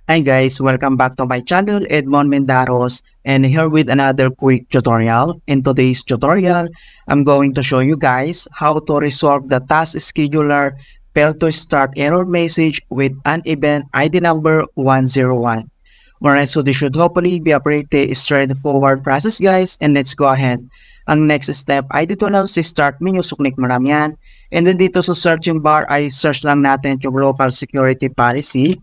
Hi guys, welcome back to my channel, Edmond Mendaros, and here with another quick tutorial. In today's tutorial, I'm going to show you guys how to resolve the task scheduler failed to start error message with an event ID number 101. Alright, so this should hopefully be a pretty straightforward process guys, and let's go ahead. Ang next step ay dito lang si start menu, so click mo lang yan. And then dito sa searching bar ay search lang natin yung local security policy.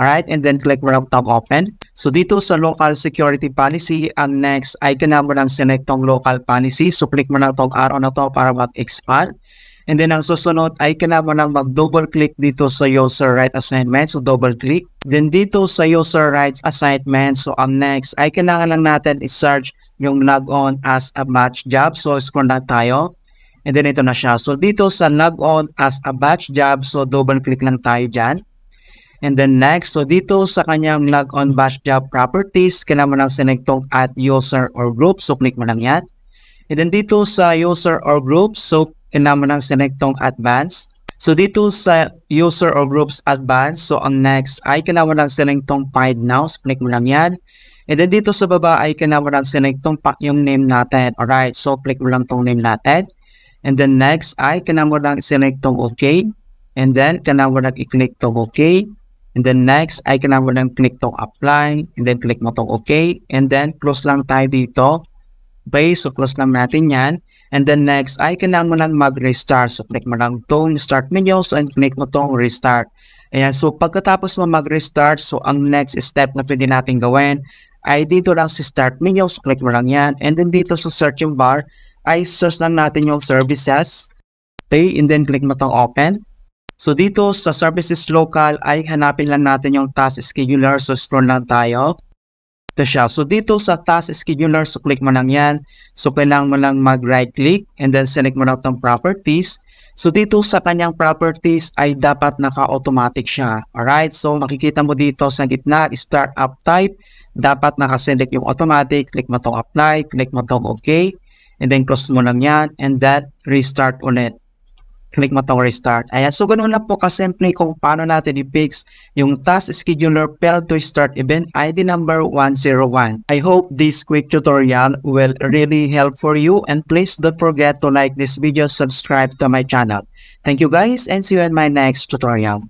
Alright, and then click mo lang tab open. So dito sa local security policy, ang next ay kailangan mo lang select tong local policy. So click mo lang tong arrow na to para mag-expand. And then ang susunod ay kailangan mo lang mag-double click dito sa user right assignment. So double click. Then dito sa user rights assignment, so ang next ay kailangan lang natin i-search yung log on as a batch job. So scroll lang tayo. And then ito na siya. So dito sa log on as a batch job, so double click lang tayo dyan. And then next, so dito sa kanyang log on batch job properties, kailangan mo lang select tong add user or group. So click mo lang yan. And then dito sa user or group, so kailangan mo lang select tong advanced. So dito sa user or groups advanced, so ang next ay kailangan mo lang select tong find now. So click mo lang yan. And then dito sa baba ay kailangan mo lang select tong yung name natin. Alright, so click mo lang tong name natin. And then next ay kailangan mo lang select tong OK. And then kailangan mo lang i-click tong OK. And then next ay kailangan mo lang click tong apply. And then click mo tong OK. And then close lang tayo dito. Okay, so close lang natin yan. And then next ay kailangan mo lang mag-restart. So click mo lang tong start menu. So and click mo tong restart. Ayan, so pagkatapos mo mag-restart, so ang next step na pwede natin gawin ay dito lang si start menu. So click mo lang yan. And then dito sa searching bar ay search lang natin yung services. Okay, and then click mo tong open. So dito sa services local ay hanapin lang natin yung task scheduler. So scroll lang tayo. Ito siya. So dito sa task scheduler, so click mo lang yan. So kailangan mo lang mag right click and then select mo lang itong properties. So dito sa kanyang properties ay dapat naka-automatic siya. Alright, so makikita mo dito sa gitna, startup type. Dapat naka-select yung automatic. Click mo itong apply, click mo itong OK. And then close mo lang yan and then restart ulit. Click mo itong restart. Ayan, so ganoon lang po kasimple kung paano natin i-fix yung task scheduler failed to start event ID number 101. I hope this quick tutorial will really help for you, and please don't forget to like this video, subscribe to my channel. Thank you guys, and see you in my next tutorial.